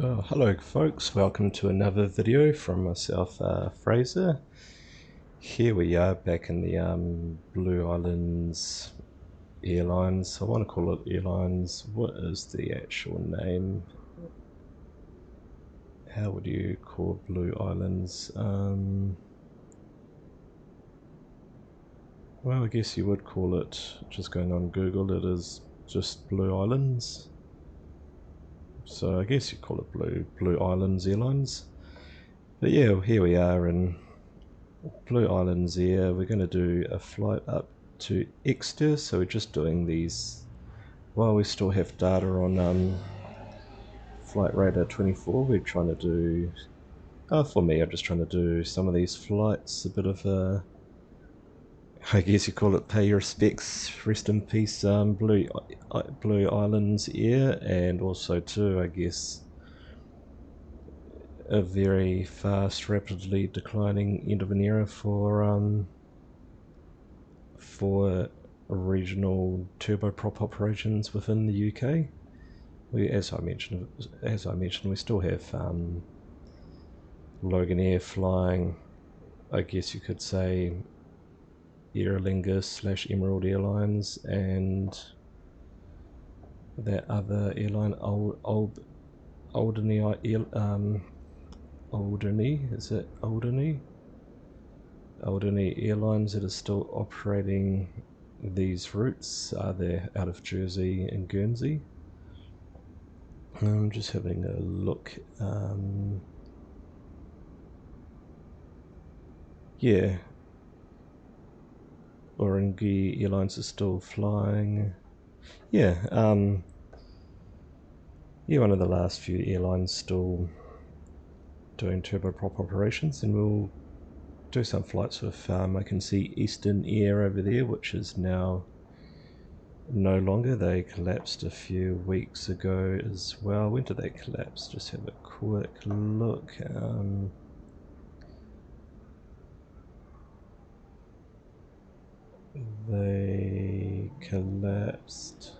Hello folks, welcome to another video from myself, Fraser. Here we are back in the Blue Islands Airlines. I want to call it Airlines. What is the actual name? How would you call Blue Islands? Well, I guess you would call it, just going on Google, it is just Blue Islands. So I guess you call it Blue Islands Airlines. But yeah, here we are in Blue Islands Air. We're going to do a flight up to Exeter, so we're just doing these while we still have data on flight radar 24. We're trying to do, for me, I'm just trying to do some of these flights, a bit of a, I guess you call it pay your respects, rest in peace, Blue Islands Air, and also too, I guess, a very fast, rapidly declining end of an era for regional turboprop operations within the UK. As I mentioned, we still have Logan Air flying. I guess you could say Aer Lingus / Emerald Airlines, and that other airline, Alderney, is it Alderney? Alderney Airlines that are still operating these routes. They're out of Jersey and Guernsey. I'm just having a look. Yeah, Orangi Airlines is still flying. Yeah, yeah, one of the last few airlines still doing turboprop operations, and we'll do some flights with, I can see Eastern Air over there, which is now no longer. They collapsed a few weeks ago as well. When did they collapse? Just have a quick look. They collapsed.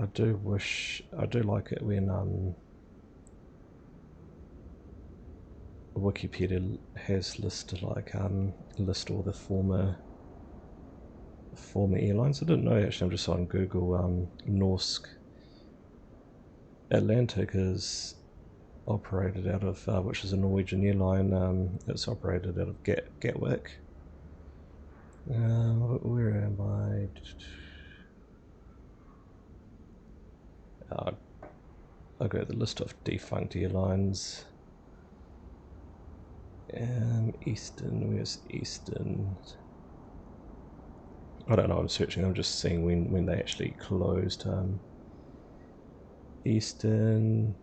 I do like it when Wikipedia has listed list all the former airlines. I didn't know actually. I'm just on Google. Norsk Atlantic is operated out of, which is a Norwegian airline. It's operated out of Gatwick. Where am I? I'll go to the list of defunct airlines. Eastern, where's Eastern? I don't know, I'm searching, I'm just seeing when they actually closed. Eastern.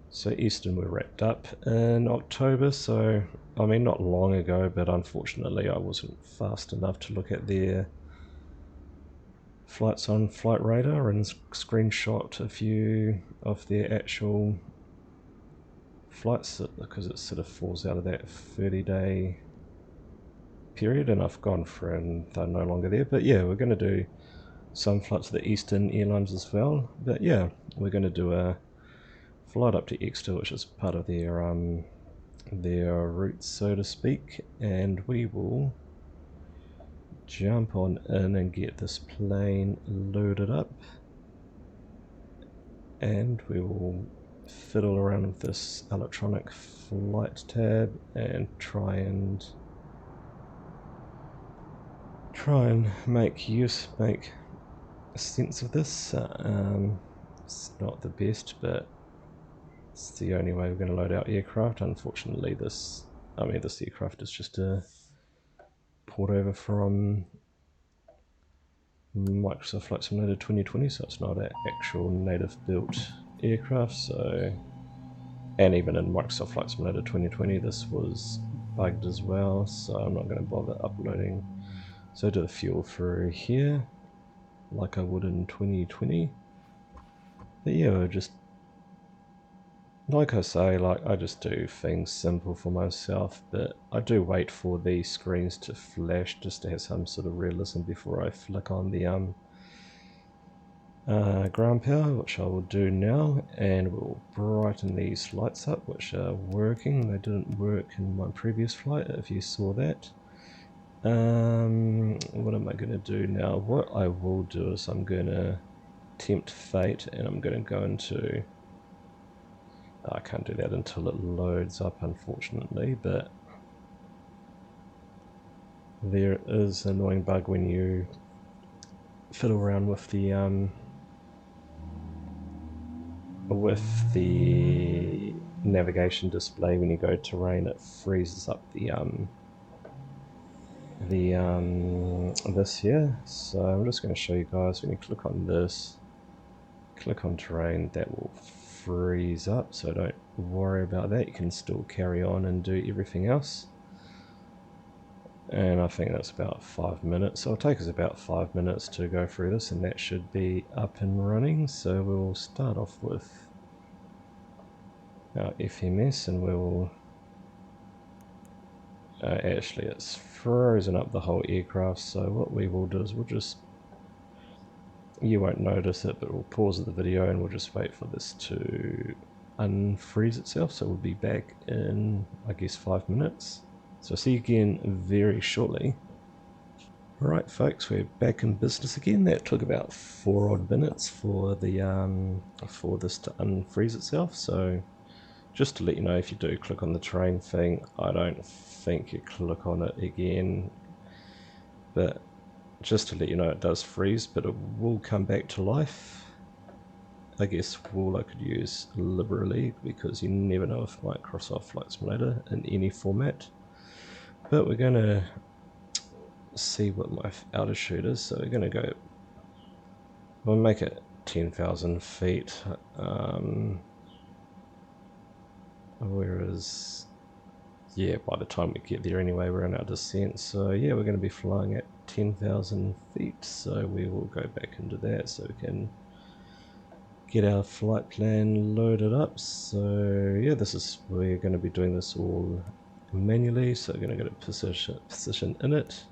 So Eastern were wrapped up in October, so I mean not long ago, but unfortunately I wasn't fast enough to look at their flights on Flight Radar and screenshot a few of their actual flights, because it sort of falls out of that 30-day period, and I've gone for it and they're no longer there. But yeah, we're going to do some flights of the Eastern Airlines as well. But yeah, we're going to do a flight up to Exeter, which is part of their route, so to speak, and we will jump on in and get this plane loaded up, and we will fiddle around with this electronic flight tab and try and make sense of this. It's not the best, but it's the only way we're going to load our aircraft. Unfortunately, this aircraft is just a port over from Microsoft Flight Simulator 2020, so it's not an actual native built aircraft. So, and even in Microsoft Flight Simulator 2020, this was bugged as well, so I'm not going to bother uploading. So I do the fuel through here like I would in 2020. But yeah, we're just like I say, like I just do things simple for myself, but I do wait for the screens to flash just to have some sort of realism before I flick on the ground power, which I will do now, and we'll brighten these lights up, which are working. They didn't work in my previous flight, if you saw that. What am I going to do now? What I will do is I'm going to tempt fate, and I'm going to go into... I can't do that until it loads up, unfortunately, but there is an annoying bug when you fiddle around with the navigation display. When you go terrain, it freezes up this here. So I'm just going to show you guys, when you click on this, click on terrain, that will freeze up, so don't worry about that. You can still carry on and do everything else. And I think that's about 5 minutes, so it'll take us about 5 minutes to go through this, and that should be up and running. So we'll start off with our FMS, and we'll actually it's frozen up the whole aircraft, so what we will do is we'll just, you won't notice it, but we'll pause the video and we'll just wait for this to unfreeze itself. So we'll be back in, I guess, 5 minutes. So see you again very shortly. Alright folks, we're back in business again. That took about 4 odd minutes for the for this to unfreeze itself. So just to let you know, if you do click on the terrain thing, I don't think you click on it again, but just to let you know, it does freeze, but it will come back to life. I guess wool I could use liberally, because you never know with Microsoft Flight Simulator in any format. But we're going to see what my altitude is, so we're going to go, we'll make it 10,000 feet. Whereas, yeah, by the time we get there anyway, we're in our descent. So yeah, we're going to be flying at 10,000 feet, so we will go back into that so we can get our flight plan loaded up. So yeah, this is, we're going to be doing this all manually, so we're going to go to position in it,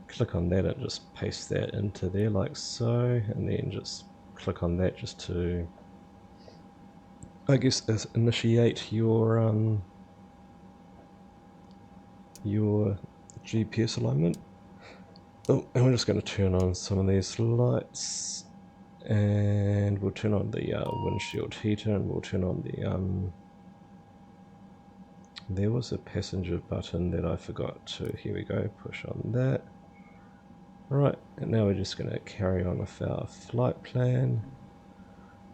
click on that and just paste that into there like so, and then just click on that just to, I guess, initiate your GPS alignment. Oh, and we're just going to turn on some of these lights, and we'll turn on the windshield heater, and we'll turn on the there was a passenger button that I forgot to, here we go, push on that. Right, and now we're just going to carry on with our flight plan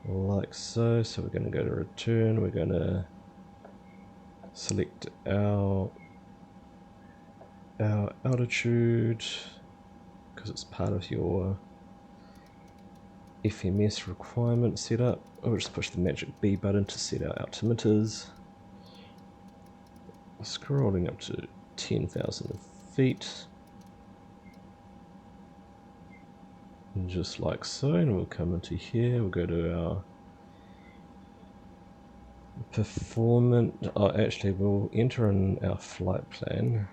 like so. So we're going to go to return, we're going to select our altitude, because it's part of your FMS requirement setup. We'll just push the magic B button to set our altimeters. Scrolling up to 10,000 feet. And just like so, and we'll come into here, we'll go to our performance. Oh, actually, we'll enter in our flight plan.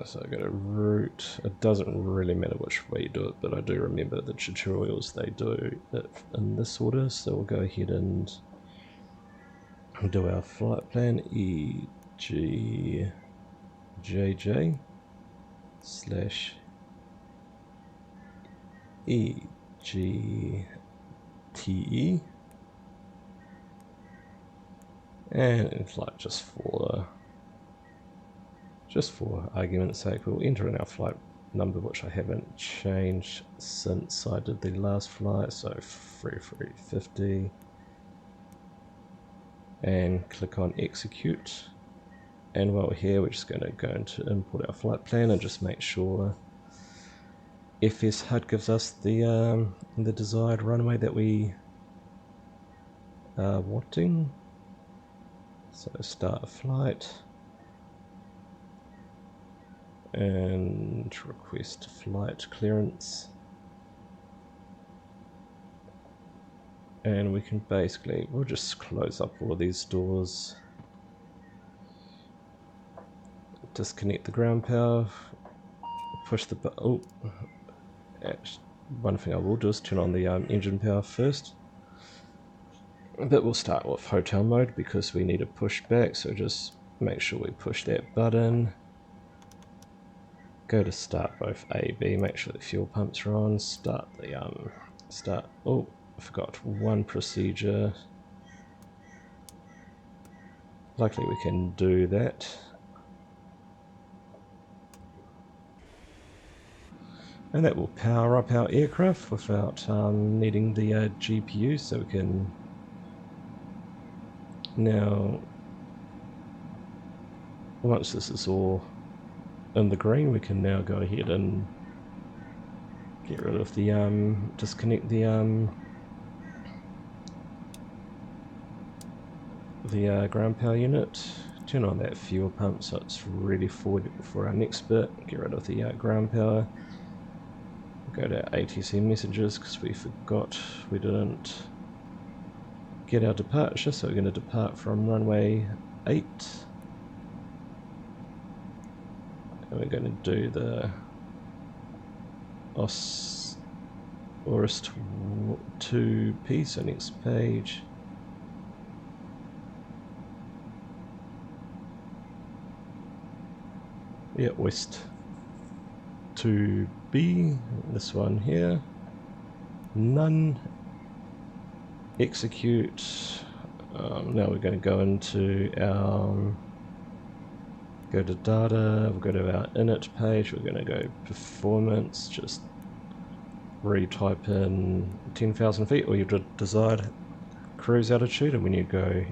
So I go to route. It doesn't really matter which way you do it, but I do remember the tutorials, they do it in this order. So we'll go ahead and do our flight plan, EGJJ slash EGTE, and it's like just for argument's sake, we'll enter in our flight number, which I haven't changed since I did the last flight, so 3350, and click on execute. And while we're here, we're just going to go into import our flight plan and just make sure FS HUD gives us the desired runway that we are wanting. So start a flight and request flight clearance. And we can basically, we'll just close up all of these doors, disconnect the ground power, push the button. Oh, one thing I will do is turn on the engine power first. But we'll start with hotel mode because we need a pushback, so just make sure we push that button. Go to start both A, B, make sure the fuel pumps are on, start the, oh, I forgot one procedure. Luckily we can do that. And that will power up our aircraft without needing the GPU, so we can now, once this is all in the green, we can now go ahead and get rid of the, disconnect the ground power unit, turn on that fuel pump so it's ready for our next bit, get rid of the ground power, go to ATC messages because we forgot we didn't get our departure, so we're going to depart from runway 8 and we're going to do the ASUS 2P, so next page. Yeah, West 2B, this one here, none, execute. Now we're going to go into our, go to data, we'll go to our init page, we're going to go performance, just retype in 10,000 feet or your desired cruise altitude, and when you go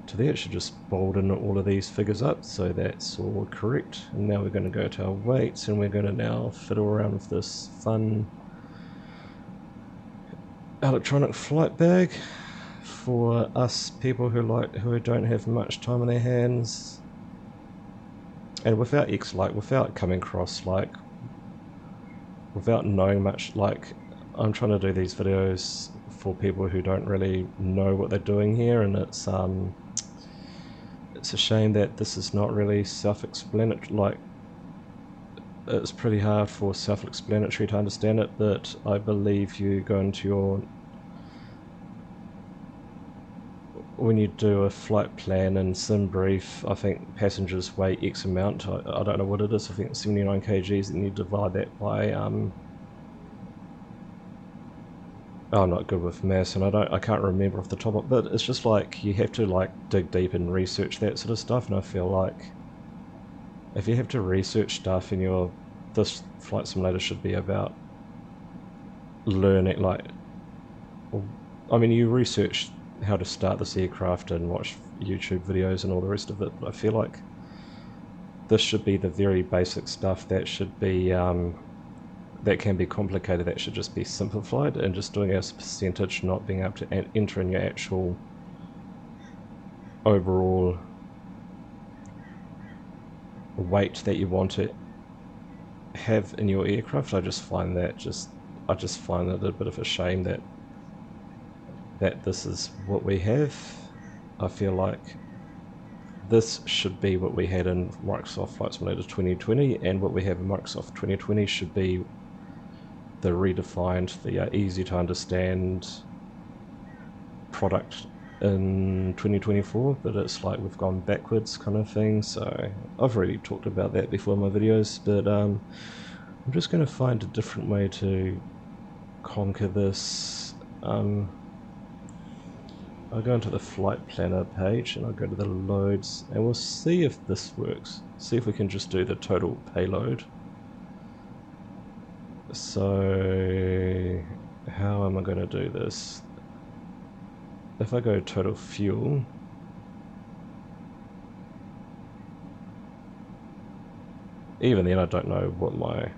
to there it should just bolden all of these figures up, so that's all correct. And now we're going to go to our weights and we're going to now fiddle around with this fun electronic flight bag for us people who don't have much time on their hands, and without without coming across without knowing much, I'm trying to do these videos for people who don't really know what they're doing here, and it's a shame that this is not really self-explanatory. It's pretty hard for self-explanatory to understand it, but I believe you go into your, when you do a flight plan and sim brief, I think passengers weigh X amount, I don't know what it is, I think it's 79 kgs, and you divide that by, I'm not good with maths and I can't remember off the top of it, but it's just like you have to dig deep and research that sort of stuff, and I feel like if you have to research stuff in this flight simulator should be about learning, I mean you research how to start this aircraft and watch YouTube videos and all the rest of it, but I feel like this should be the very basic stuff that should be that can be complicated, that should just be simplified, and just doing as a percentage, not being able to enter in your actual overall weight that you want to have in your aircraft. I just find it a bit of a shame that this is what we have. I feel like this should be what we had in Microsoft Flight Simulator 2020, and what we have in Microsoft 2020 should be the redefined, the easy to understand product in 2024, but it's like we've gone backwards kind of thing. So I've already talked about that before in my videos, but I'm just going to find a different way to conquer this. I'll go into the flight planner page and I'll go to the loads, and we'll see if this works, see if we can just do the total payload. So how am I going to do this? If I go total fuel, even then I don't know what my,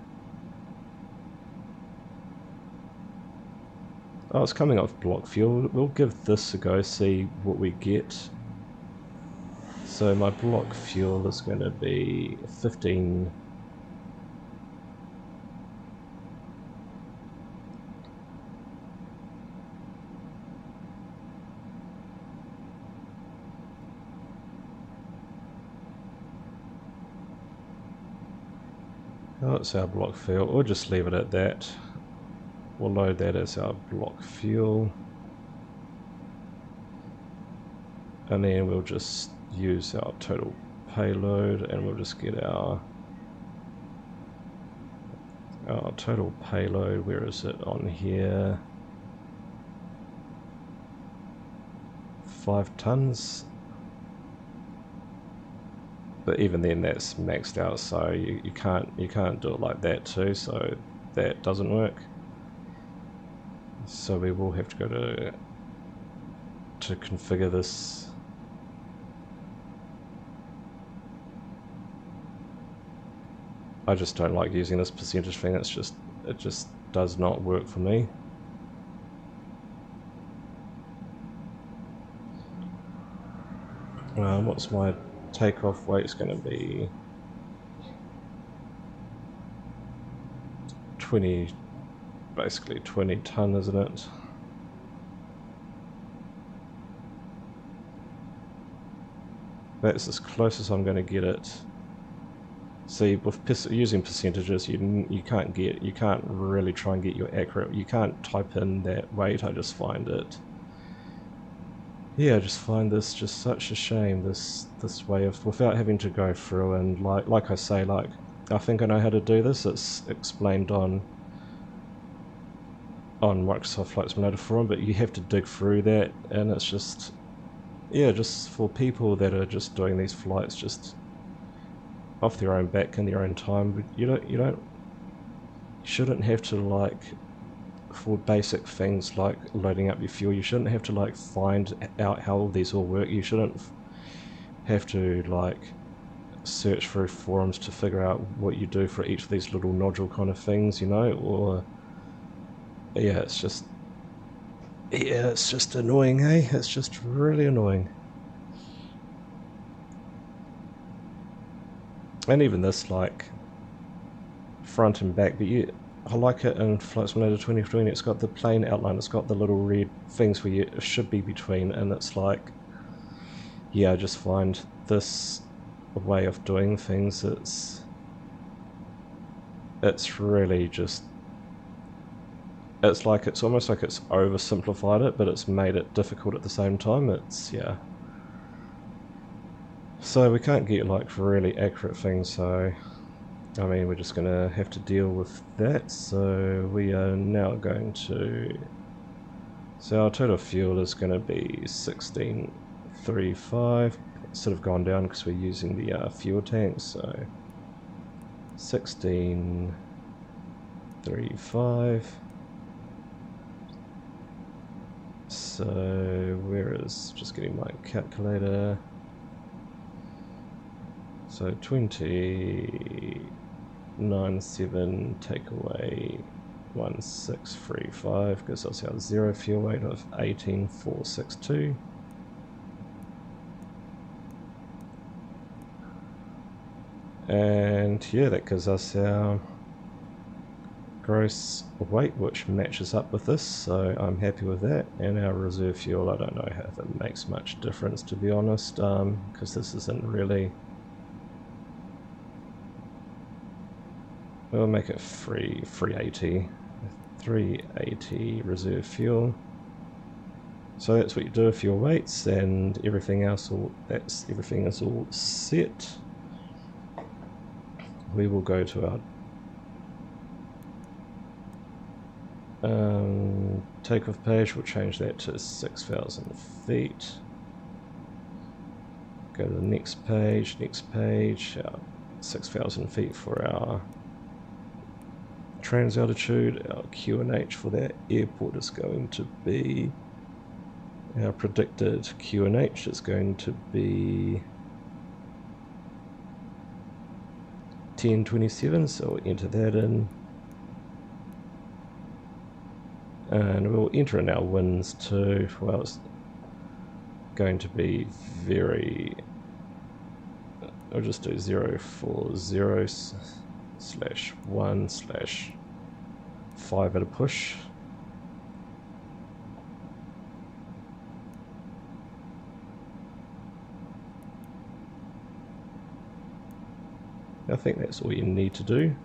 oh, it's coming off block fuel. We'll give this a go, see what we get. So my block fuel is going to be 15. Oh, it's our block fuel. We'll just leave it at that. We'll load that as our block fuel. And then we'll just use our total payload, and we'll just get our total payload. Where is it on here? 5 tons. But even then, that's maxed out, so you can't do it like that too. So that doesn't work. So we will have to go to configure this. I just don't like using this percentage thing. It just does not work for me. What's my takeoff weight's going to be? 20, basically 20 ton, isn't it? That's as close as I'm going to get it. See, with using percentages, you can't really try and get your accurate. You can't type in that weight. I just find it. Yeah, I just find this just such a shame. This way of, without having to go through and like I say, like I think I know how to do this. It's explained on Microsoft Flight Simulator forum, but you have to dig through that, and it's just, yeah, just for people that are just doing these flights just off their own back in their own time. But you shouldn't have to, like, for basic things like loading up your fuel, you shouldn't have to like find out how all these all work. You shouldn't have to like search through forums to figure out what you do for each of these little nodule kind of things, you know. Or yeah, it's just annoying, eh? It's just really annoying. And even this, like, front and back, but I like it in Flight Simulator 2020. It's got the plane outline, it's got the little red things where you should be between, and it's like, yeah, I just find this way of doing things, it's really just, it's almost like it's oversimplified it, but it's made it difficult at the same time. It's, yeah. So we can't get like really accurate things, so I mean, we're just gonna have to deal with that. So we are now going to, so our total fuel is going to be 1635. It's sort of gone down because we're using the fuel tanks. So 1635. So where is, just getting my calculator. So 2097 take away 1635 gives us our zero fuel weight of 18462. And yeah, that gives us our gross weight, which matches up with this, so I'm happy with that. And our reserve fuel, I don't know if it makes much difference, to be honest, because this isn't really, we'll make it 380 reserve fuel. So that's what you do with your weights, and everything else, everything is all set. We will go to our takeoff page. We'll change that to 6,000 feet. Go to the next page, our 6,000 feet for our trans altitude. Our QNH for that airport is going to be, our predicted QNH is going to be 1027, so we'll enter that in. And we'll enter in our winds too. Well, it's going to be very, I'll just do 040/1/5 at a push. I think that's all you need to do.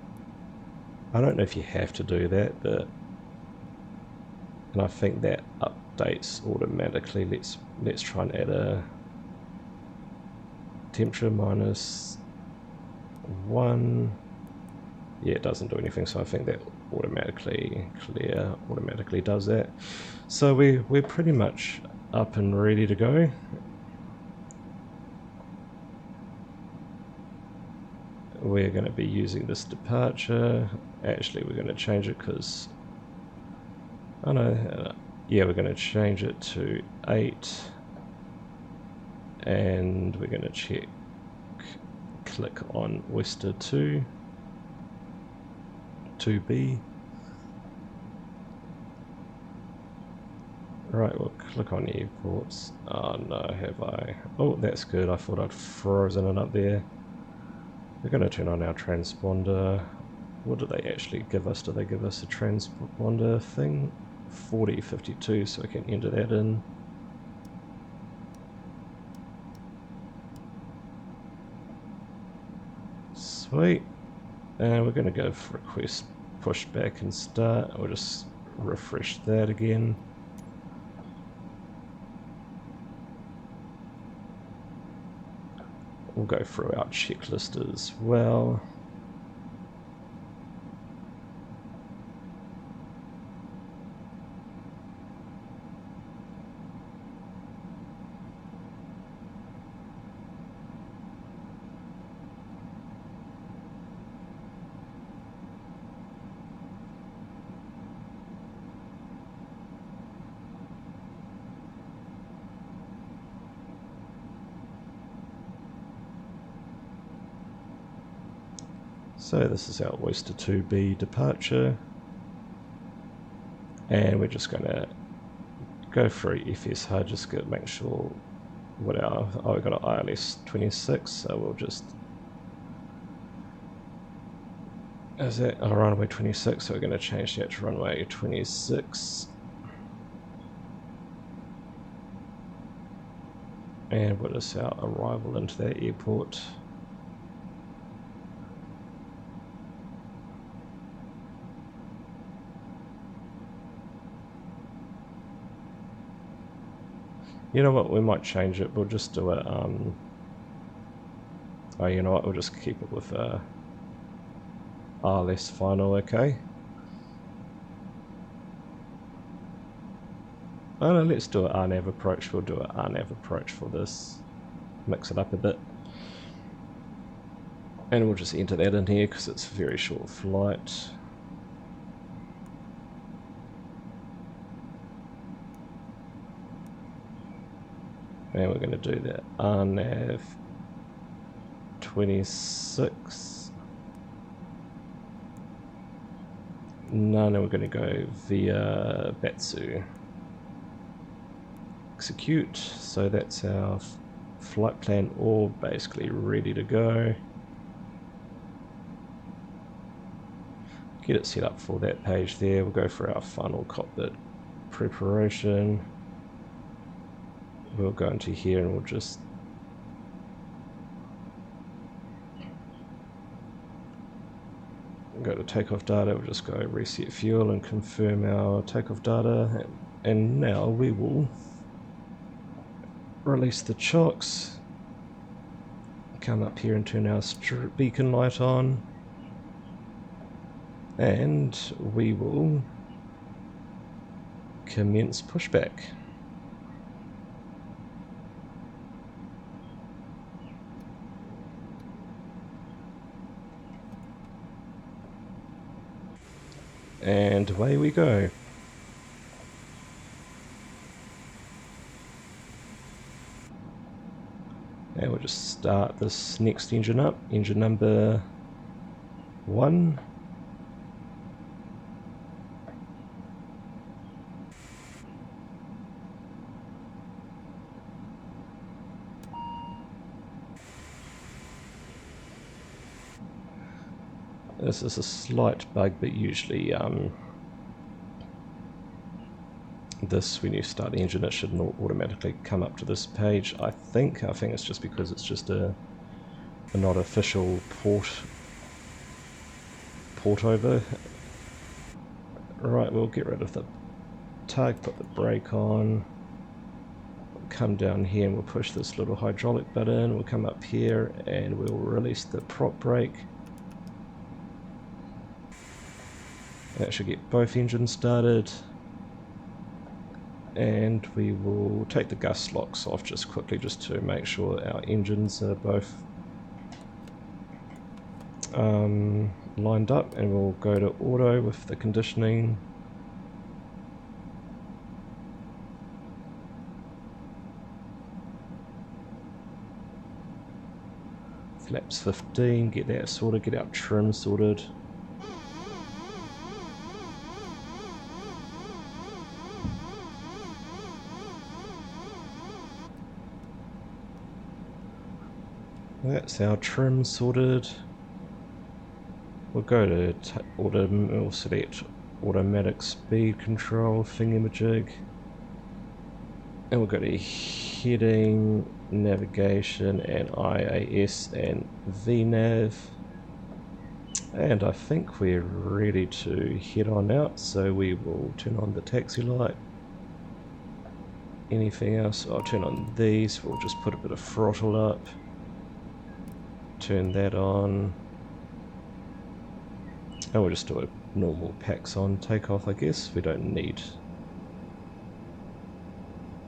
I don't know if you have to do that, but and I think that updates automatically. Let's try and add a temperature -1. Yeah, it doesn't do anything, so I think that automatically does that. So we're pretty much up and ready to go. We're going to be using this departure. Actually, we're going to change it because yeah, we're going to change it to 8, and we're going to click on Oyster 2B. Right, we'll click on airports. Oh no, have I? Oh, that's good. I thought I'd frozen it up there. We're going to turn on our transponder. What do they actually give us? Do they give us a transponder thing? 4052, so we can enter that in. Sweet. And we're going to go for request pushback and start. We'll just refresh that again. We'll go through our checklist as well. So this is our Oyster 2B departure, and we're just going to go through FS HUD, just to make sure what our, we've got an ILS 26, so we'll just, is that our runway 26, so we're going to change that to runway 26. And what is our arrival into that airport? You know what, we might change it, we'll just do it, oh, you know what, we'll just keep it with RLS final, okay? Oh no, let's do an RNAV approach, we'll do an RNAV approach for this, mix it up a bit. And we'll just enter that in here because it's a very short flight. And we're going to do that RNAV 26. No, we're going to go via Batsu. Execute. So that's our flight plan all basically ready to go. Get it set up for that page there. We'll go for our final cockpit preparation. We'll go into here and we'll just go to takeoff data. We'll just go reset fuel and confirm our takeoff data, and now we will release the chocks, come up here and turn our beacon light on, and we will commence pushback. And away we go. And we'll just start this next engine up, engine number 1. This is a slight bug, but usually this, when you start the engine, it should not automatically come up to this page. I think it's just because it's just a not official port over. Right, we'll get rid of the tug, put the brake on. We'll come down here and we'll push this little hydraulic button. We'll come up here and we'll release the prop brake. That should get both engines started. And we will take the gust locks off just quickly, just to make sure our engines are both lined up, and we'll go to auto with the conditioning. Flaps 15, get that sorted, get our trim sorted. That's our trim sorted. We'll go to we'll select automatic speed control thingamajig, and we'll go to heading, navigation, and IAS and VNav. And I think we're ready to head on out, so we will turn on the taxi light. Anything else? I'll turn on these. We'll just put a bit of throttle up. Turn that on, and we'll just do a normal packs on takeoff, I guess. We don't need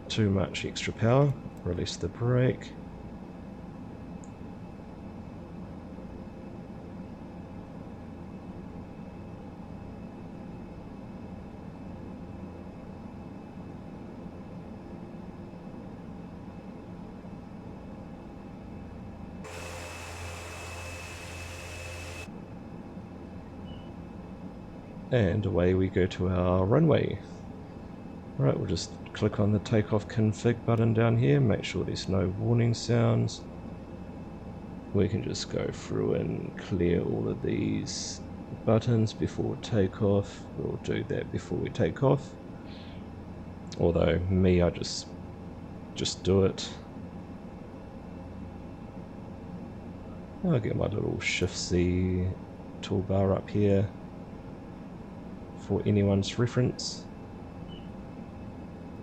too much extra power. Release the brake. And away we go to our runway. Right, we'll just click on the takeoff config button down here, make sure there's no warning sounds. We can just go through and clear all of these buttons before takeoff. We'll do that before we take off. Although me, I just do it. I'll get my little Shift C toolbar up here for anyone's reference.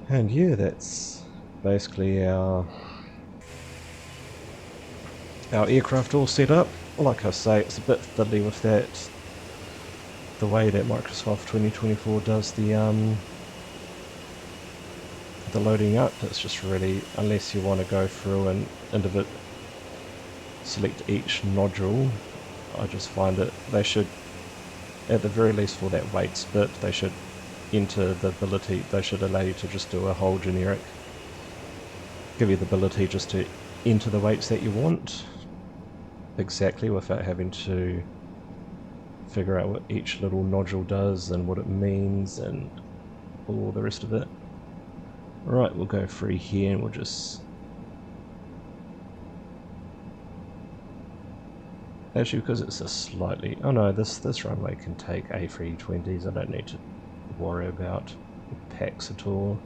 And yeah, that's basically our aircraft all set up. Like I say, it's a bit fiddly with that, the way that Microsoft 2024 does the loading up. It's just really, unless you want to go through and select each nodule, I just find that they should, at the very least for that weights bit, they should enter the ability, they should allow you to just do a whole generic, give you the ability just to enter the weights that you want exactly without having to figure out what each little nodule does and what it means and all the rest of it. Right, we'll go through here and we'll just, actually, because it's a slightly, oh no, this runway can take A320s. I don't need to worry about packs at all.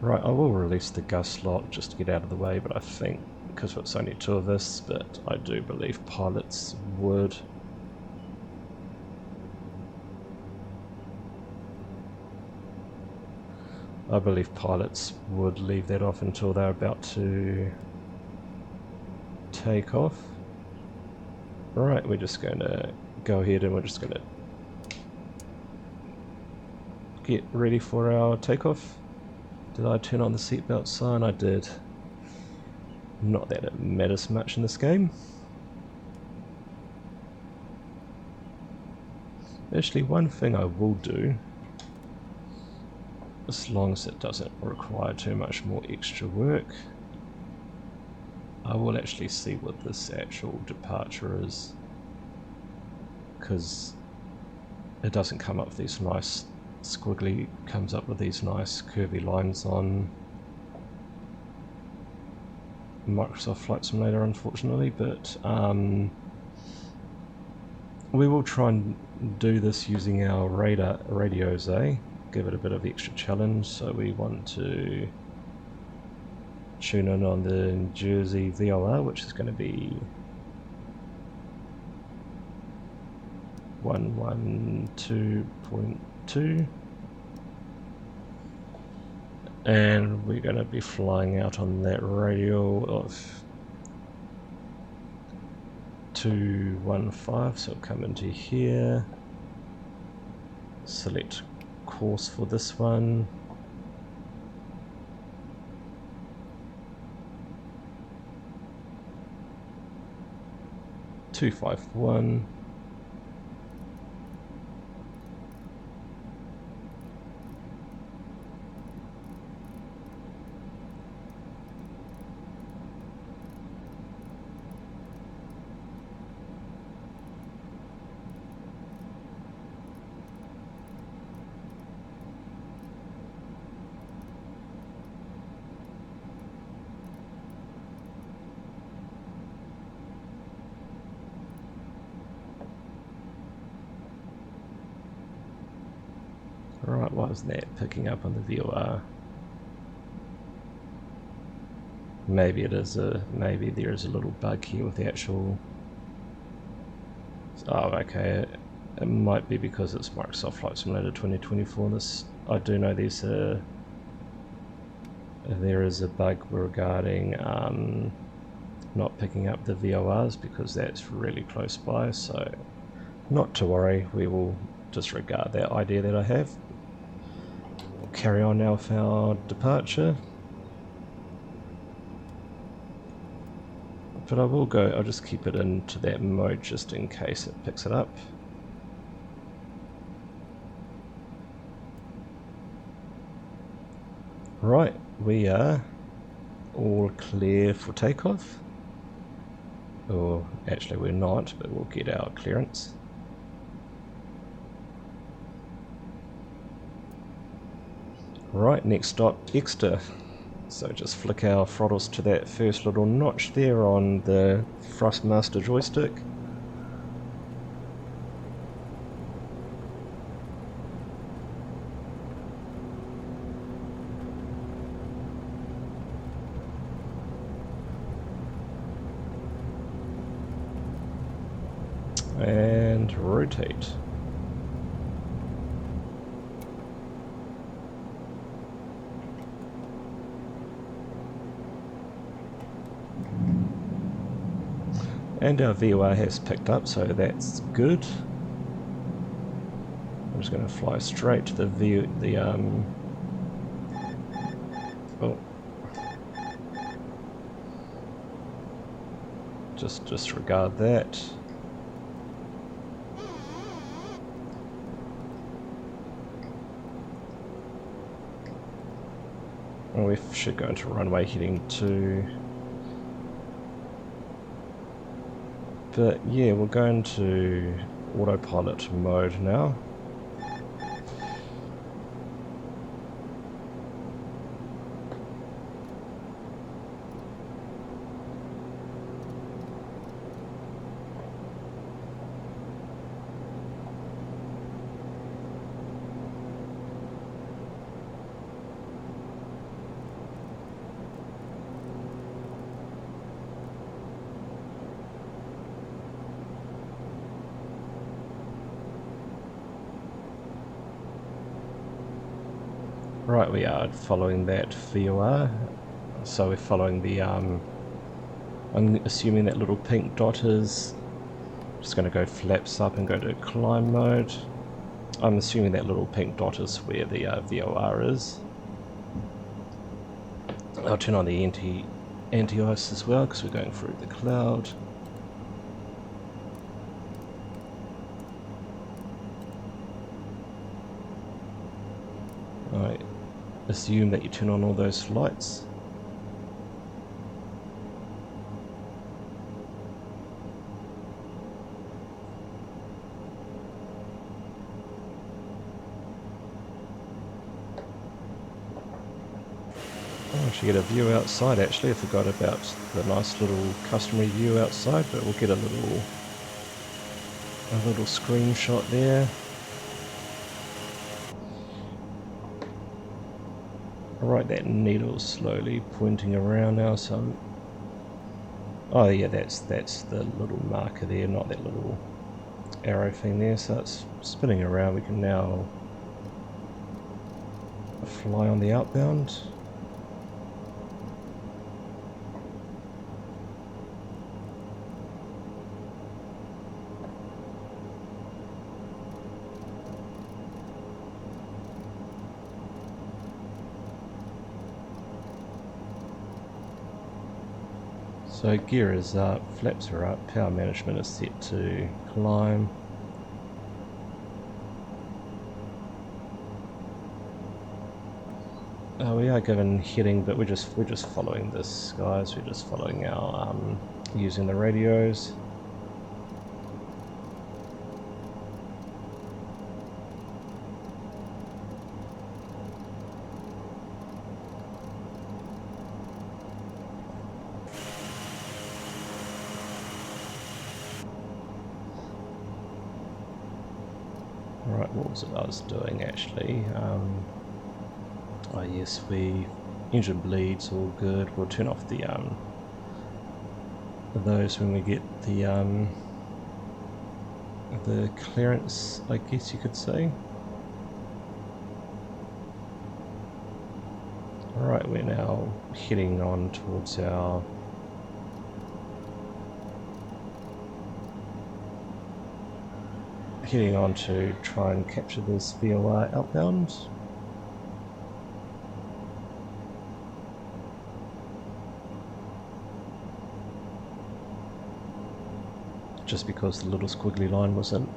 Right, I will release the gust lock just to get out of the way, but I think because it's only two of us, but I do believe pilots would. I believe pilots would leave that off until they're about to take off. Right, we're just going to go ahead and we're just going to get ready for our takeoff. Did I turn on the seatbelt sign? I did. Not that it matters much in this game. Actually, one thing I will do, as long as it doesn't require too much more extra work, I will actually see what this actual departure is, because it doesn't come up with these nice squiggly, comes up with these nice curvy lines on Microsoft Flight Simulator, unfortunately, but we will try and do this using our radios, give it a bit of extra challenge. So we want to tune in on the Jersey VOR, which is going to be 112.2, and we're going to be flying out on that radial of 215, so come into here, select course for this one, (251). Right, why wasn't that picking up on the VOR? Maybe it is maybe there is a little bug here with the actual. Oh, okay. It might be because it's Microsoft Flight Simulator 2024. This, I do know there is a bug regarding not picking up the VORs because that's really close by. So, not to worry. We will disregard that idea that I have. We'll carry on now with our departure. But I will go, I'll just keep it into that mode just in case it picks it up. Right, we are all clear for takeoff. Or actually we're not, but we'll get our clearance. Right, next stop, Exeter. So just flick our throttles to that first little notch there on the thrustmaster joystick. And rotate. And our VOR has picked up, so that's good. I'm just going to fly straight to oh. Just disregard that. And we should go into runway heading 2. But yeah, we'll go into autopilot mode now. Right, we are following that VOR, so we're following the, I'm assuming that little pink dot is, just going to go flaps up and go to climb mode. I'm assuming that little pink dot is where the VOR is. I'll turn on the anti-ice as well because we're going through the cloud. I assume that you turn on all those lights. I should get a view outside actually. I forgot about the nice little customary view outside, but we'll get a little screenshot there. Alright, that needle's slowly pointing around now, so... Oh yeah, that's the little marker there, not that little arrow thing there, so it's spinning around. We can now fly on the outbound. So gear is up, flaps are up, power management is set to climb. We are given heading, but we're just following this, guys. We're just following our using the radios. Right, what was it I was doing actually? Oh yes, engine bleeds, all good. We'll turn off the those when we get the clearance, I guess you could say. Alright, we're now heading on towards our to try and capture this VOR outbound. Just because the little squiggly line wasn't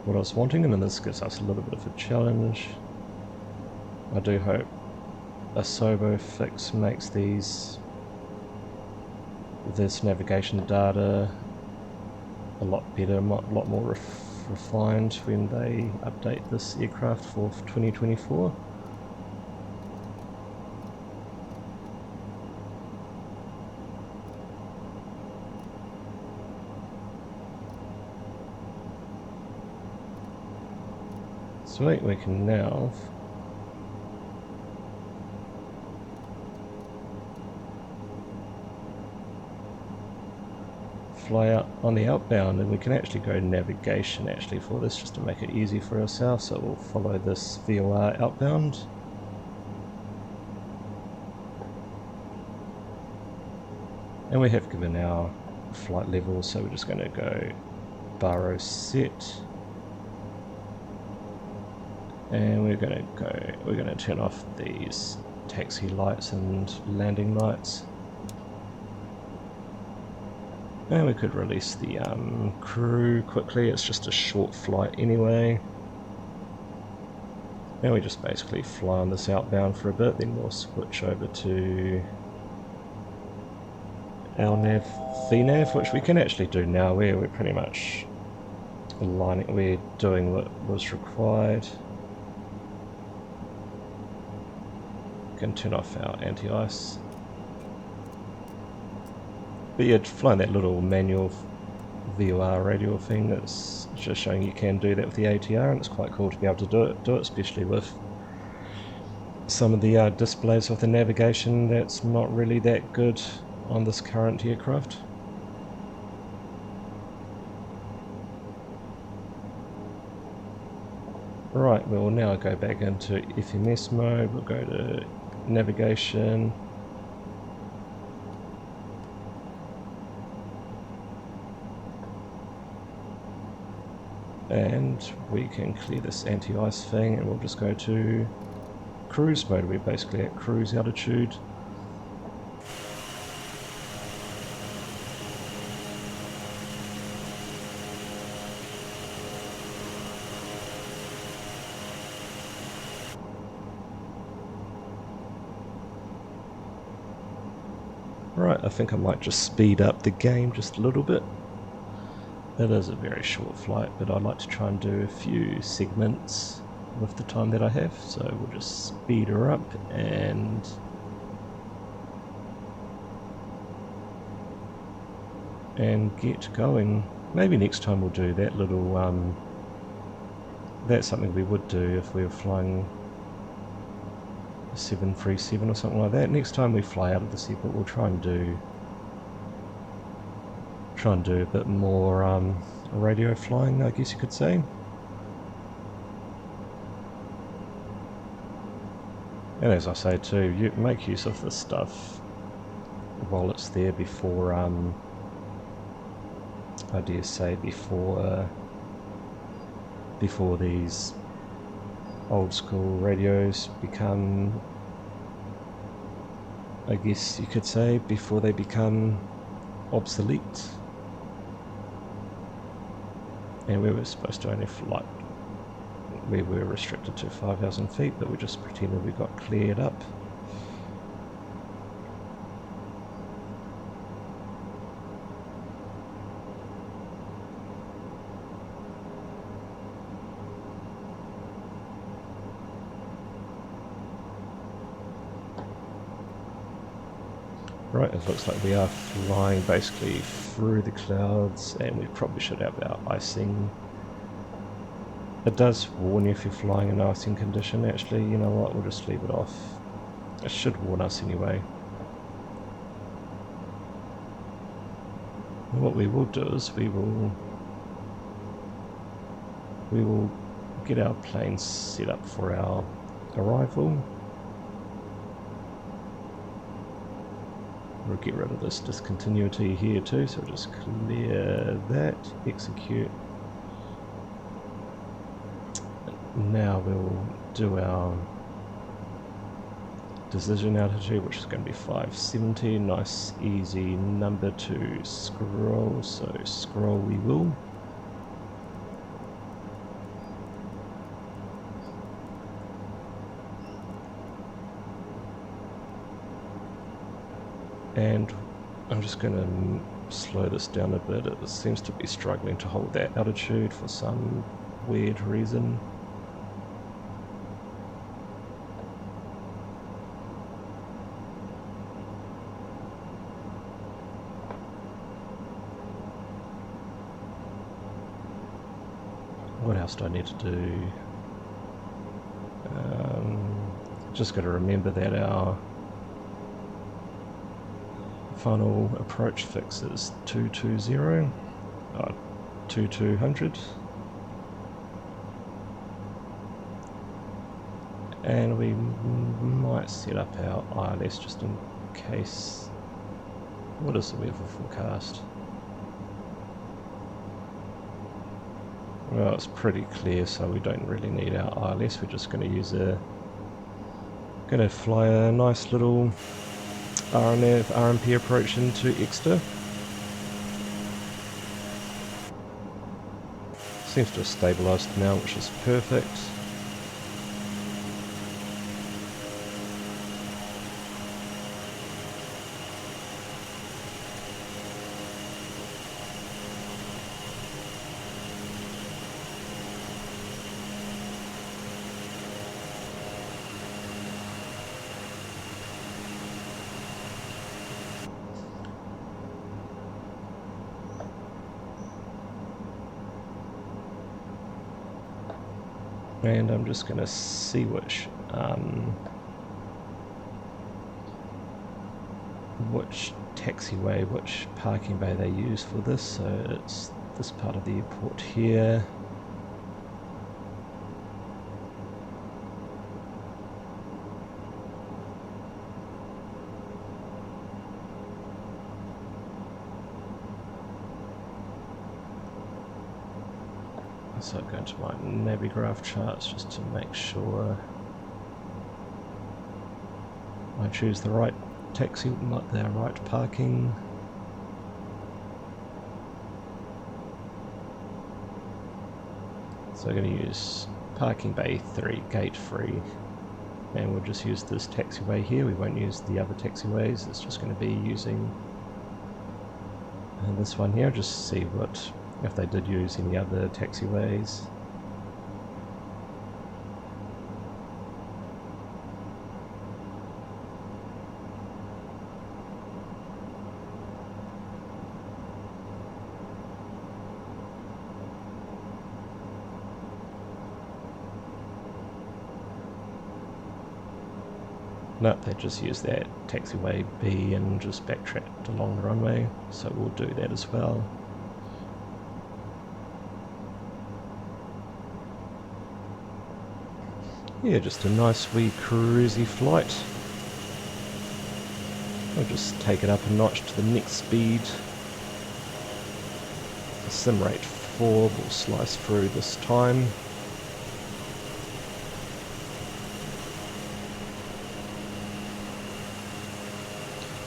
what I was wanting, and then this gives us a little bit of a challenge. I do hope a Sobo fix makes this navigation data a lot better, a lot more refined when they update this aircraft for 2024. Sweet, we can now fly out on the outbound, and we can actually go navigation actually for this, just to make it easy for ourselves. So we'll follow this VOR outbound. And we have given our flight level, so we're just going to go baro set. And we're going to turn off these taxi lights and landing lights. And we could release the crew quickly. It's just a short flight anyway. And we just basically fly on this outbound for a bit, then we'll switch over to our VNAV, which we can actually do now. We're pretty much aligning, we're doing what was required. Can turn off our anti-ice. But yeah, flying that little manual VOR radio thing, that's just showing you can do that with the ATR, and it's quite cool to be able to do it, especially with some of the displays with the navigation that's not really that good on this current aircraft. Right, we'll now go back into FMS mode. We'll go to navigation. And we can clear this anti-ice thing, and we'll just go to cruise mode. We're basically at cruise altitude. Right, I think I might just speed up the game just a little bit. It is a very short flight, but I'd like to try and do a few segments with the time that I have, so we'll just speed her up and get going. Maybe next time we'll do that little that's something we would do if we were flying a 737 or something like that. Next time we fly out of this airport, we'll try and do a bit more radio flying, I guess you could say. And as I say too, you make use of this stuff while it's there before, I dare say, before these old school radios become, I guess you could say, before they become obsolete. And we were supposed to only fly, we were restricted to 5,000 feet, but we just pretended we got cleared up. Right, it looks like we are flying basically through the clouds, and we probably should have our icing. It does warn you if you're flying in icing condition. Actually, you know what, we'll just leave it off. It should warn us anyway. And what we will do is we will get our plane set up for our arrival. We'll get rid of this discontinuity here too, so we'll just clear that, execute. Now we'll do our decision altitude, which is going to be 570. Nice easy number to scroll, so scroll we will. And I'm just going to slow this down a bit. It seems to be struggling to hold that altitude for some weird reason. What else do I need to do? Just got to remember that our final approach fix is 220, 2200, and we might set up our ILS just in case. What is the weather forecast? Well, it's pretty clear, so we don't really need our ILS. We're just going to use going to fly a nice little RMP approach into Exeter. Seems to have stabilised now, which is perfect. And I'm just going to see which taxiway, which parking bay they use for this. So it's this part of the airport here. So I'm going to my Navigraph charts just to make sure I choose the right taxi, the right parking. So I'm going to use parking bay 3, gate 3, and we'll just use this taxiway here. We won't use the other taxiways. It's just going to be using this one here, just see what, if they did use any other taxiways. No, they just use that taxiway B and just backtracked along the runway, so we'll do that as well. Yeah, just a nice wee cruisy flight. I'll just take it up a notch to the next speed. The sim rate 4 will slice through this time.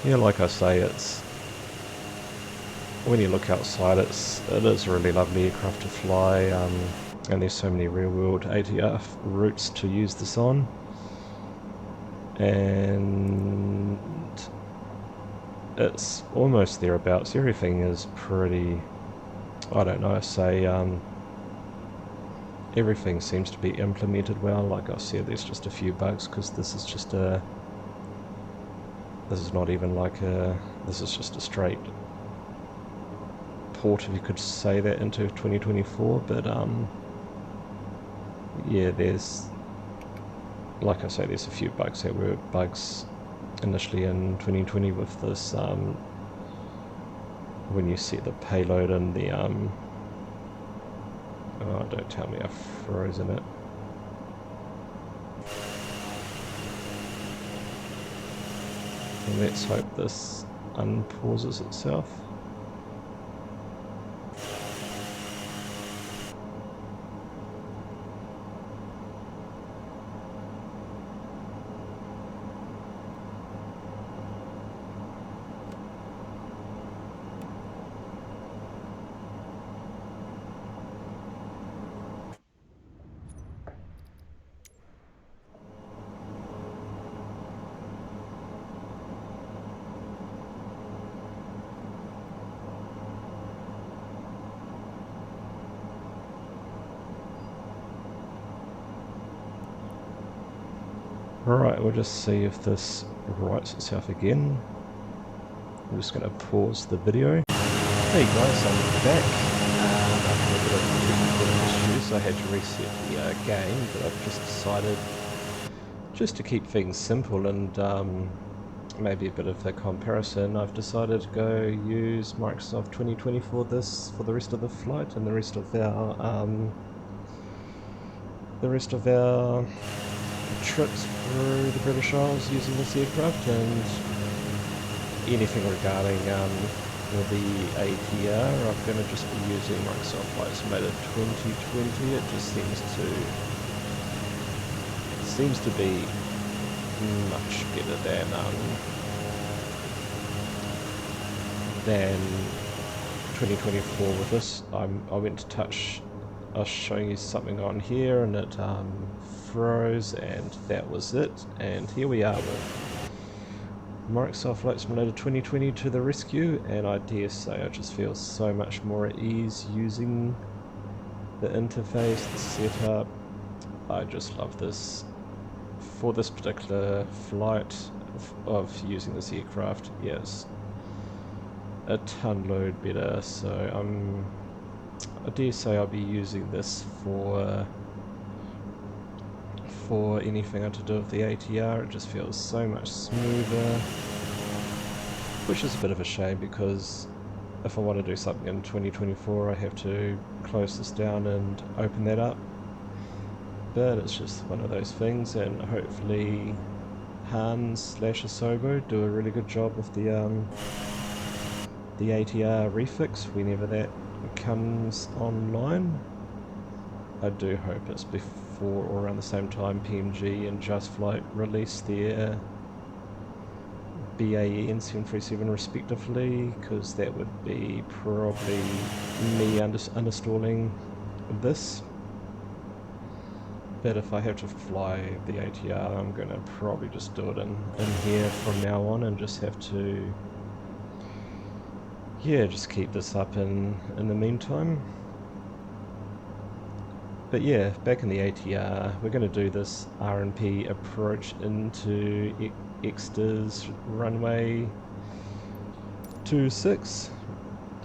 Yeah, like I say, it's when you look outside, it is a really lovely aircraft to fly, and there's so many real-world ATR routes to use this on, and it's almost thereabouts. Everything is pretty, I don't know, say everything seems to be implemented well. Like I said, there's just a few bugs because this is just not even like this is just a straight port, if you could say that, into 2024, but yeah, there's, like I say, there's a few bugs that were bugs initially in 2020 with this, when you set the payload and the oh, don't tell me I've frozen it. And let's hope this unpauses itself. Alright, we'll just see if this rights itself again. I'm just going to pause the video. Hey guys, I'm back. After a bit of technical issues, I had to reset the game, but I've just decided, just to keep things simple and maybe a bit of a comparison, I've decided to go use Microsoft 2020 for this, for the rest of the flight and the rest of our trips through the British Isles using this aircraft, and anything regarding the ATR, I'm going to just be using Microsoft Flight Simulator 2020. It just seems to be much better than 2024 with this. I went to touch, I was showing you something on here and it froze, and that was it. And here we are with Microsoft Flight Simulator 2020 to the rescue, and I dare say I just feel so much more at ease using the interface, the setup. I just love this. For this particular flight of using this aircraft, yes, a ton load better, so I dare say I'll be using this for anything to do with the ATR. It just feels so much smoother, which is a bit of a shame, because if I want to do something in 2024 I have to close this down and open that up, but it's just one of those things, and hopefully Hans/Asobo do a really good job with the ATR refix whenever that comes online. I do hope it's before or around the same time PMG and Just Flight release their BAE and 737 respectively, because that would be probably me uninstalling this. But if I have to fly the ATR, I'm going to probably just do it in here from now on, and just have to, yeah, just keep this up in the meantime. But yeah, back in the ATR, we're going to do this R&P approach into Exeter's runway 26.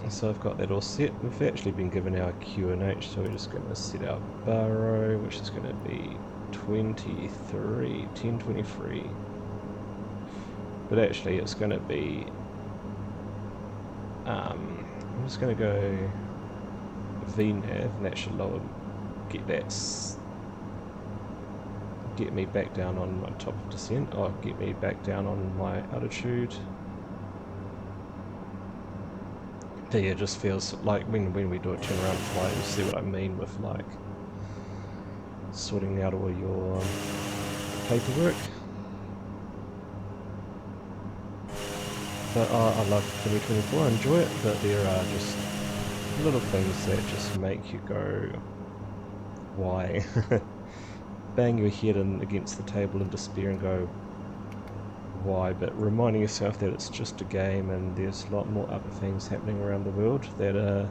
So I've got that all set. We've actually been given our QNH, so we're just going to set our baro, which is going to be 1023. But actually it's going to be, I'm just going to go VNav, and that should get get me back down on my top of descent, or get me back down on my altitude. But yeah, it just feels like when we do a turnaround flight, you see what I mean with like sorting out all your paperwork. But I love 2024, I enjoy it, but there are just little things that just make you go, why? Bang your head in against the table in despair and go, why? But reminding yourself that it's just a game and there's a lot more other things happening around the world that are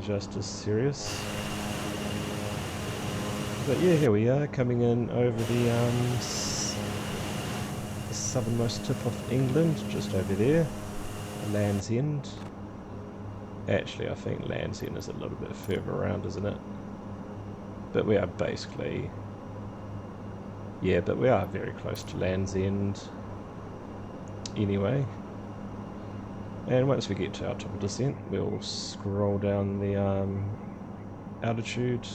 just as serious. But yeah, here we are, coming in over the southernmost tip of England, just over there, Land's End. Actually, I think Land's End is a little bit further around, isn't it? But we are basically, yeah, but we are very close to Land's End anyway. And once we get to our top of descent, we'll scroll down the altitude.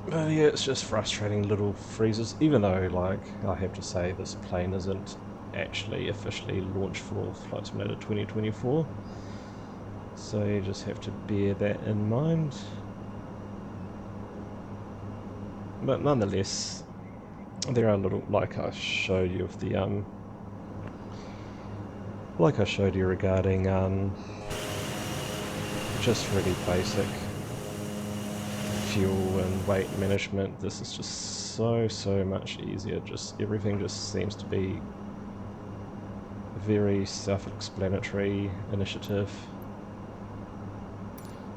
But yeah, it's just frustrating little freezes, even though, like, I have to say this plane isn't actually officially launched for Flight Simulator 2024. So you just have to bear that in mind. But nonetheless, there are little, like I showed you of the like I showed you regarding just really basic fuel and weight management. This is just so much easier. Just everything just seems to be a very self-explanatory initiative.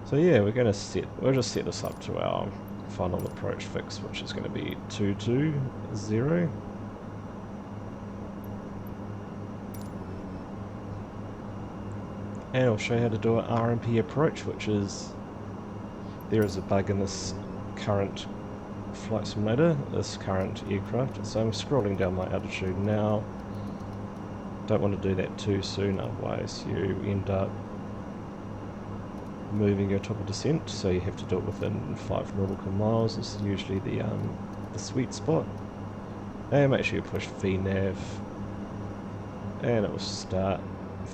So yeah, we'll just set this up to our final approach fix, which is going to be 220. And I'll show you how to do an RMP approach, which is, there is a bug in this current flight simulator, this current aircraft. So I'm scrolling down my altitude now. Don't want to do that too soon, otherwise you end up moving your top of descent, so you have to do it within 5 nautical miles is usually the sweet spot. And make sure you push VNAV, and it will start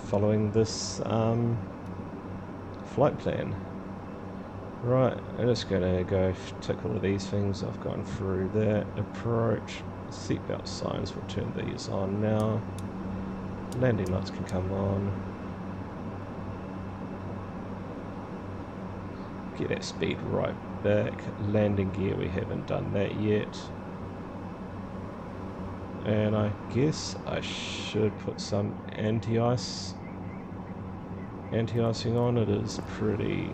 following this flight plan. Right, I'm just going to go tick all of these things. I've gone through that. Approach, seatbelt signs, we'll turn these on now. Landing lights can come on. Get that speed right back. Landing gear, we haven't done that yet. And I guess I should put some anti-icing on. It is pretty,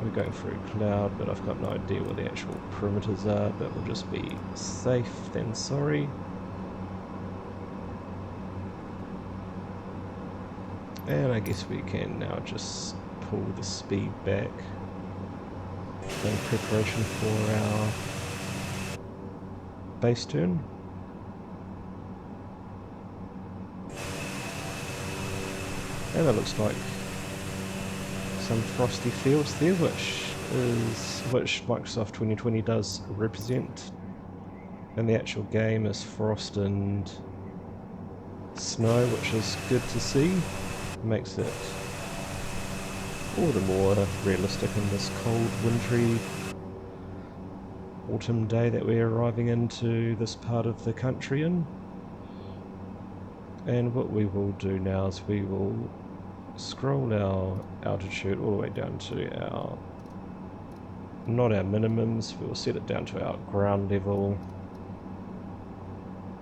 we're going through cloud, but I've got no idea what the actual perimeters are, but we'll just be safe than sorry. And I guess we can now just pull the speed back in preparation for our base turn. And it looks like some frosty fields there, which Microsoft 2020 does represent. And the actual game is frost and snow, which is good to see. Makes it all the more realistic in this cold, wintry autumn day that we're arriving into this part of the country in. And what we will do now is we will scroll our altitude all the way down to our, not our minimums, we'll set it down to our ground level,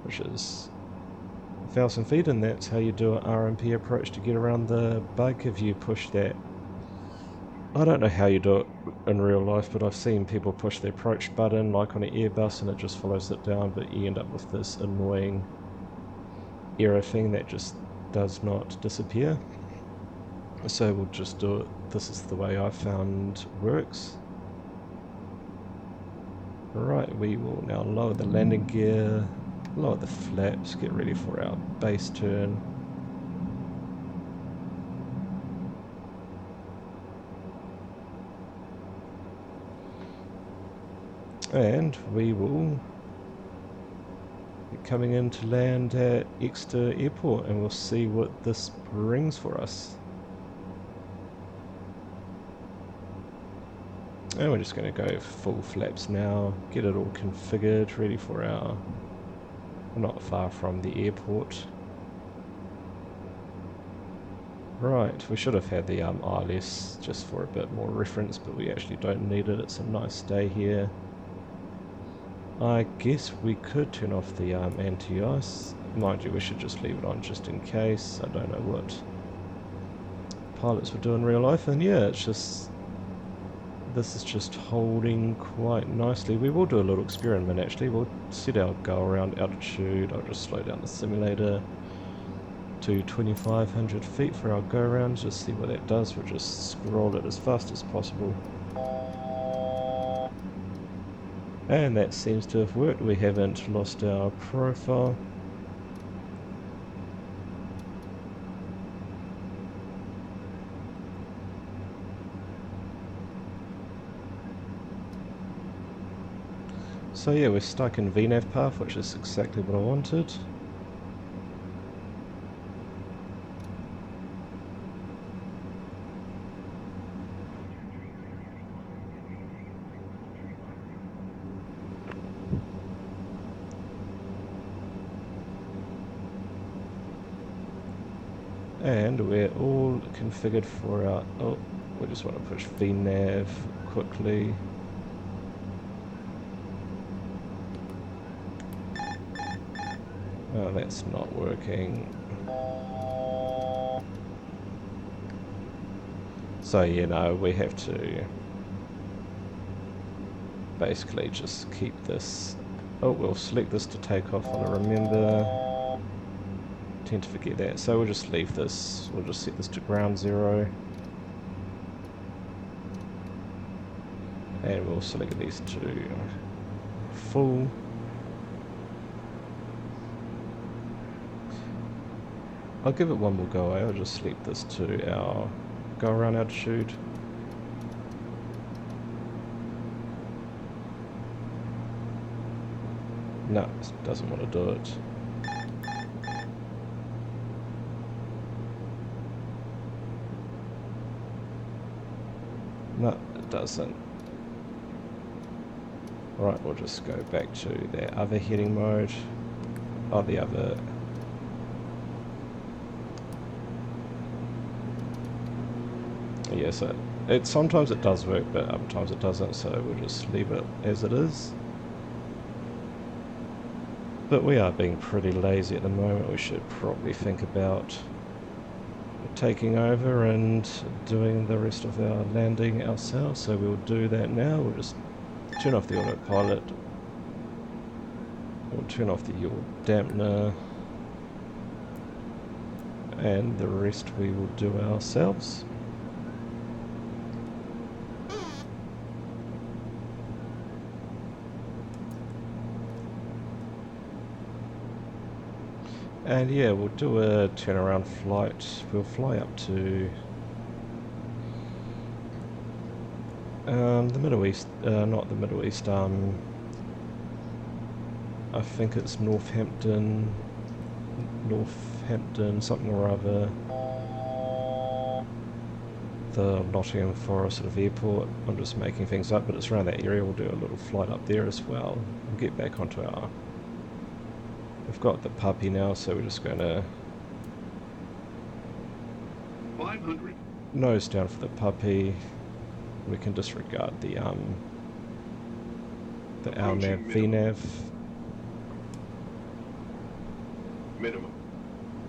which is 1,000 feet, and that's how you do an RMP approach to get around the bug. If you push that, I don't know how you do it in real life, but I've seen people push the approach button like on an Airbus and it just follows it down, but you end up with this annoying error thing that just does not disappear. So we'll just do it, this is the way I found works. Right, we will now lower the landing gear, lower the flaps, get ready for our base turn. And we will be coming in to land at Exeter Airport, and we'll see what this brings for us. And we're just going to go full flaps now, get it all configured, ready for our... We're not far from the airport. Right, we should have had the ILS just for a bit more reference, but we actually don't need it. It's a nice day here. I guess we could turn off the anti-ice. Mind you, we should just leave it on just in case. I don't know what pilots would do in real life, and yeah, it's just... This is just holding quite nicely. We will do a little experiment actually. We'll set our go around altitude. I'll just slow down the simulator to 2,500 feet for our go around. Just see what that does. We'll just scroll it as fast as possible. And that seems to have worked. We haven't lost our profile. So yeah, we're stuck in VNAV path, which is exactly what I wanted. And we're all configured for our... Oh, we just want to push VNAV quickly. Oh, that's not working. So, you know, we have to basically just keep this... Oh, we'll select this to take off on a remember. Tend to forget that. So we'll just leave this. We'll just set this to ground zero. And we'll select these to full. I'll give it one more go. I'll just select this to our go around altitude. No, it doesn't want to do it. No, it doesn't. Right, we'll just go back to the other heading mode. Oh, the other... Yeah, so sometimes it does work, but other times it doesn't, so we'll just leave it as it is. But we are being pretty lazy at the moment. We should probably think about taking over and doing the rest of our landing ourselves, so we'll do that now. We'll just turn off the autopilot. We'll turn off the yaw dampener. And the rest we will do ourselves. And yeah, we'll do a turnaround flight. We'll fly up to the Middle East, not the Middle East, I think it's Northampton, something or other. The Nottingham Forest sort of airport. I'm just making things up, but it's around that area. We'll do a little flight up there as well. We'll get back onto our... We've got the puppy now, so we're just going to 500 nose down for the puppy. We can disregard the LNAV, VNAV.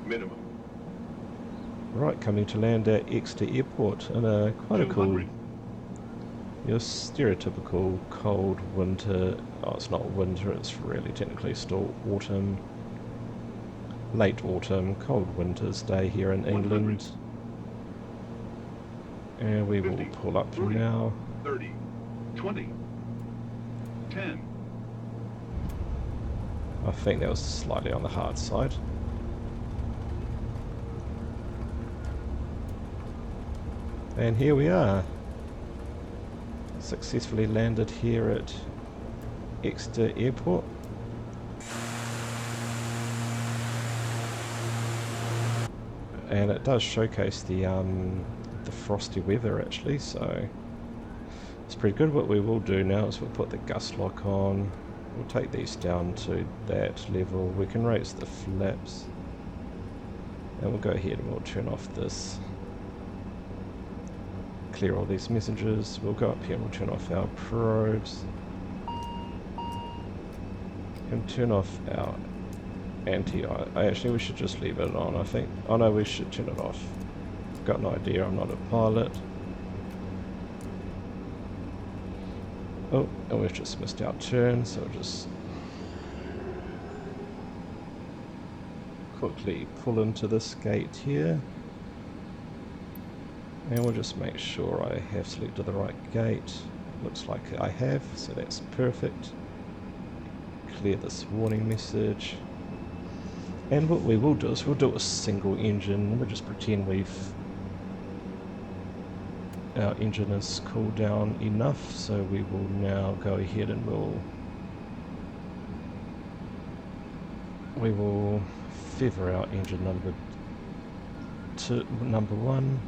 minimum. Right, coming to land at Exeter Airport in a quite a cool, your stereotypical cold winter. Oh, it's not winter, it's really technically still autumn, late autumn, cold winter's day here in England. And we 50, will pull up 40, now. 30, 20, 10. I think that was slightly on the hard side. And here we are. Successfully landed here at Exeter Airport. And it does showcase the frosty weather actually, so it's pretty good. What we will do now is we'll put the gust lock on. We'll take these down to that level. We can raise the flaps. And we'll go ahead and we'll turn off this. Clear all these messages. We'll go up here and we'll turn off our probes. And turn off our actually we should just leave it on, I think. Oh no, we should turn it off. I've got an idea, I'm not a pilot. Oh, and we've just missed our turn, so we'll just quickly pull into this gate here. And we'll just make sure I have selected the right gate. Looks like I have, so that's perfect. Clear this warning message. And what we will do is we'll do a single engine. We'll just pretend our engine is cooled down enough, so we will now go ahead and we will feather our engine number 1.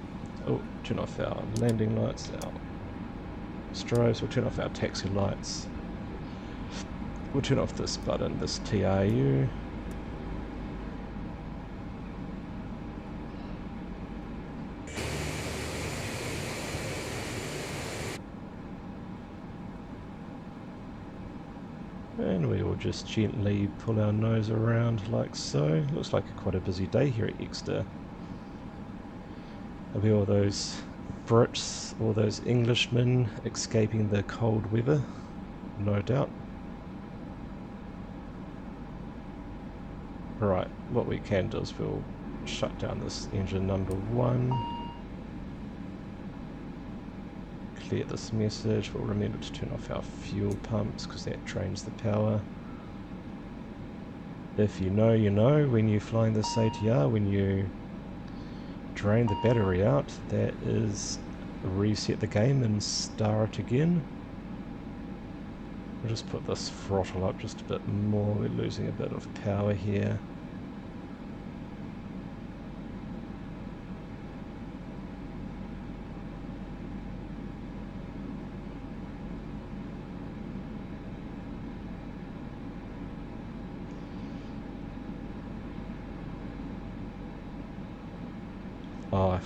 Oh, turn off our landing lights, our strobes. We'll turn off our taxi lights. We'll turn off this button, this TRU. And we will just gently pull our nose around like so. Looks like quite a busy day here at Exeter. There'll be all those Brits, all those Englishmen escaping the cold weather, no doubt. Right, what we can do is we'll shut down this engine number 1. Clear this message. We'll remember to turn off our fuel pumps because that drains the power. If you know, you know, when you're flying this ATR, when you drain the battery out, that is reset the game and start again. We'll just put this throttle up just a bit more. We're losing a bit of power here. Oh, I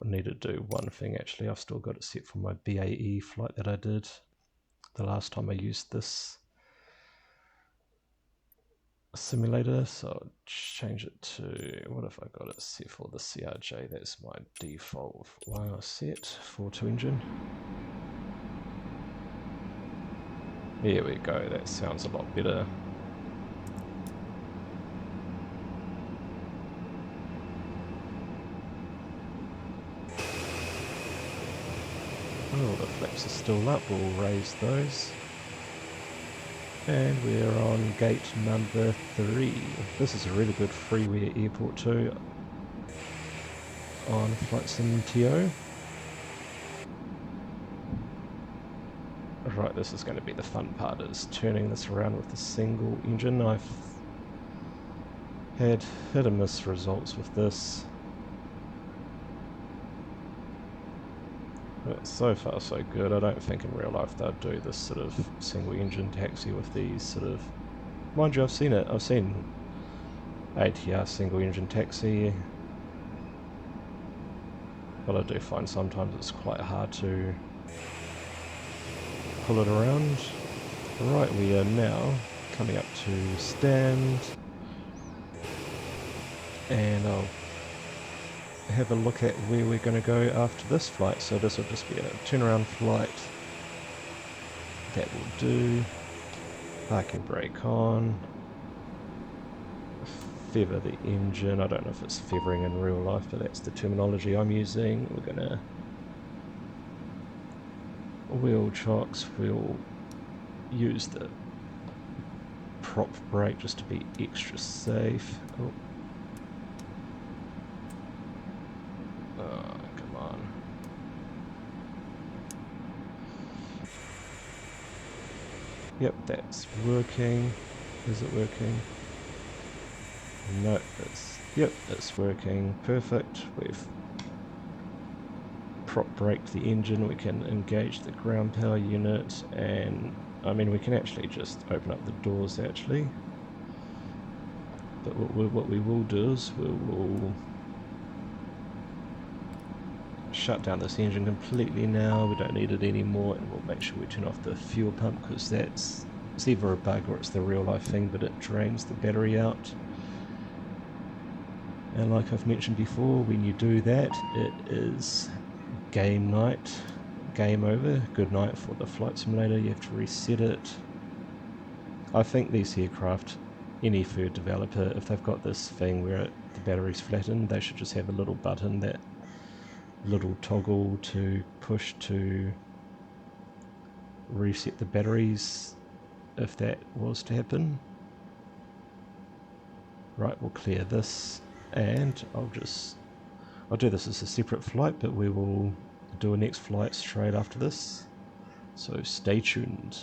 need to do one thing actually. I've still got it set for my BAE flight that I did the last time I used this simulator. So I'll change it to, what if I got it set for the CRJ? That's my default set for 2 engine. There we go, that sounds a lot better. Oh, the flaps are still up, we'll raise those. And we're on gate number 3. This is a really good freeware airport too on Flight Sim TO. Right, this is going to be the fun part, is turning this around with a single engine. I've had hit and miss results with this. But so far so good. I don't think in real life they'll do this sort of single engine taxi with these sort of... Mind you, I've seen it. I've seen ATR single engine taxi. But I do find sometimes it's quite hard to pull it around. Right, we are now coming up to stand. And I'll have a look at where we're going to go after this flight. So this will just be a turnaround flight. That will do. Parking brake on. Feather the engine. I don't know if it's feathering in real life, but that's the terminology I'm using. We're going to wheel chocks. We'll use the prop brake just to be extra safe. Oh. Come on. Yep, that's working. Is it working? No, yep, it's working. Perfect. We've prop braked the engine. We can engage the ground power unit, and I mean we can actually just open up the doors actually. But what we will do is we will shut down this engine completely now. We don't need it anymore, and we'll make sure we turn off the fuel pump because it's either a bug or it's the real life thing, but it drains the battery out. And like I've mentioned before, when you do that, it is game night, game over, good night for the flight simulator. You have to reset it. I think these aircraft, any food developer, if they've got this thing where the battery's flattened, they should just have a little button, that little toggle to push to reset the batteries if that was to happen. Right, we'll clear this, and I'll do this as a separate flight, but we will do a next flight straight after this, so stay tuned.